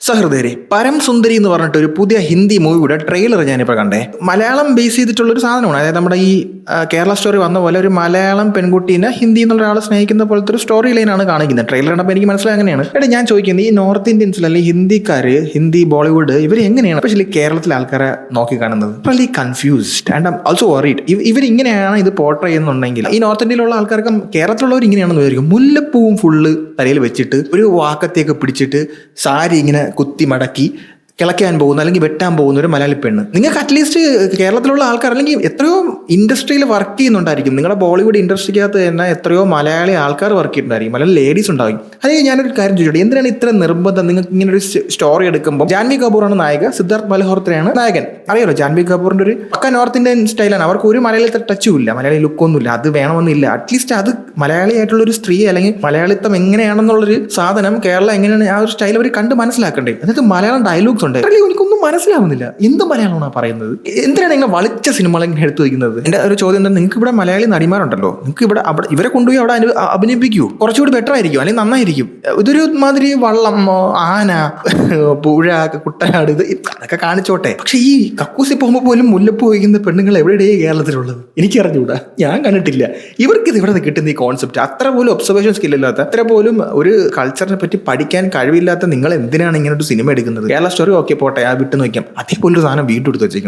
സഹൃദയരെ, പരം സുന്ദരി എന്ന് പറഞ്ഞിട്ട് ഒരു പുതിയ ഹിന്ദി മൂവിയുടെ ട്രെയിലർ ഞാനിപ്പോൾ കണ്ടേ. മലയാളം ബേസ് ചെയ്തിട്ടുള്ള ഒരു സാധനമാണ്. അതായത് നമ്മുടെ ഈ കേരള സ്റ്റോറി വന്ന പോലെ ഒരു മലയാളം പെൺകുട്ടീനെ ഹിന്ദി എന്നുള്ള ഒരാളെ സ്നേഹിക്കുന്ന പോലത്തെ ഒരു സ്റ്റോറി ലൈനാണ് കാണിക്കുന്നത്. ട്രെയിലർ കണ്ടപ്പോൾ എനിക്ക് മനസ്സിലായി അങ്ങനെയാണ്. ഞാൻ ചോദിക്കുന്നത്, ഈ നോർത്ത് ഇന്ത്യൻസിൽ അല്ലെങ്കിൽ ഹിന്ദിക്കാര്, ഹിന്ദി ബോളിവുഡ്, ഇവർ എങ്ങനെയാണ് സ്പെഷ്യലി കേരളത്തിലെ ആൾക്കാരെ നോക്കി കാണുന്നത്? Really confused and also worried. ഇവരിങ്ങനെയാണ് ഇത് പോർട്രേ ചെയ്യുന്നുണ്ടെങ്കിൽ ഈ നോർത്ത് ഇന്ത്യയിലുള്ള ആൾക്കാർക്ക് കേരളത്തിലുള്ളവർ ഇങ്ങനെയാണെന്ന് വിചാരിക്കും. മുല്ലപ്പൂവും ഫുള്ള് തലയിൽ വെച്ചിട്ട് ഒരു വാക്കത്തേക്ക് പിടിച്ചിട്ട് സാരി ഇങ്ങനെ കുത്തി മടക്കി കിളയ്ക്കാൻ പോകുന്ന അല്ലെങ്കിൽ വെട്ടാൻ പോകുന്ന ഒരു മലയാളി പെണ്ണ്. നിങ്ങൾക്ക് അറ്റ്ലീസ്റ്റ് കേരളത്തിലുള്ള ആൾക്കാർ അല്ലെങ്കിൽ എത്രയോ ഇൻഡസ്ട്രിയിൽ വർക്ക് ചെയ്യുന്നുണ്ടായിരിക്കും. നിങ്ങളുടെ ബോളിവുഡ് ഇൻഡസ്ട്രിക്കകത്ത് തന്നെ എത്രയോ മലയാളി ആൾക്കാർ വർക്ക് ചെയ്യുന്നുണ്ടായിരിക്കും, മലയാളി ലേഡീസ് ഉണ്ടാവും. അതേ ഞാനൊരു കാര്യം ചോദിച്ചോട്ടെ, എന്തിനാണ് ഇത്ര നിർബന്ധം? നിങ്ങൾക്ക് ഇങ്ങനെ ഒരു സ്റ്റോറി എടുക്കുമ്പോൾ ജാൻവി കപൂറാണ് നായിക, സിദ്ധാർത്ഥ് മൽഹോത്രയാണ് നായകൻ. അറിയാലോ, ജാൻവി കപൂറിന്റെ ഒരു പക്ക നോർത്ത് ഇന്ത്യൻ സ്റ്റൈലാണ്. അവർക്ക് ഒരു മലയാളത്തെ ടച്ചും ഇല്ല, മലയാളി ലുക്കൊന്നുമില്ല. അത് വേണമെന്നില്ല. അറ്റ്ലീസ്റ്റ് അത് മലയാളി ആയിട്ടുള്ള ഒരു സ്ത്രീ അല്ലെങ്കിൽ മലയാളിത്തം എങ്ങനെയാണെന്നുള്ളൊരു സാധനം, കേരളം എങ്ങനെയാണ് ആ ഒരു സ്റ്റൈൽ അവർ കണ്ട് മനസ്സിലാക്കണ്ടേ. അതായത് മലയാളം ഡയലോഗ്സ് ഉണ്ട്, എനിക്കൊന്നും മനസ്സിലാവുന്നില്ല. എന്ത് മലയാളമാണ് പറയുന്നത്? എന്തിനാണ് ഇങ്ങനെ വളിച്ച സിനിമകൾ ഇങ്ങനെ എടുത്തു വയ്ക്കുന്നത്? എന്റെ ഒരു ചോദ്യം എന്താ, നിങ്ങൾക്ക് ഇവിടെ മലയാളി നടിമാരുണ്ടല്ലോ, നിങ്ങൾക്ക് ഇവിടെ ഇവരെ കൊണ്ടുപോയി അവിടെ അഭിനയിപ്പിക്കൂ, കുറച്ചുകൂടി ബെറ്റർ ആയിരിക്കും, അല്ലെങ്കിൽ നന്നായിരിക്കും. ഇതൊരു മാതിരി വള്ളം, ആന, പുഴ, കുട്ടനാട്, ഇത് അതൊക്കെ കാണിച്ചോട്ടെ. പക്ഷെ ഈ കക്കൂസി പോകുമ്പോൾ പോലും മുല്ലപ്പൂ വയ്ക്കുന്ന പെണ്ണുങ്ങൾ എവിടെയാണ് കേരളത്തിലുള്ളത്? എനിക്കറിഞ്ഞൂടാ, ഞാൻ കണ്ടിട്ടില്ല. ഇവർക്ക് ഇത് ഇവിടെ കിട്ടുന്ന ഈ കോൺസെപ്റ്റ്, അത്ര പോലും ഒബ്സർവേഷൻ സ്കില്ലില്ലാത്ത, അത്ര പോലും ഒരു കൾച്ചറിനെ പറ്റി പഠിക്കാൻ കഴിവില്ലാത്ത നിങ്ങൾ എന്തിനാണ് ഇങ്ങനെ ഒരു സിനിമ എടുക്കുന്നത്? കേരള സ്റ്റോറി ഓക്കെ പോട്ടെ, ആ വിട്ടു നോക്കാം. അതേപോലൊരു സാധനം വീണ്ടും എടുത്ത് വെച്ചേക്കണം.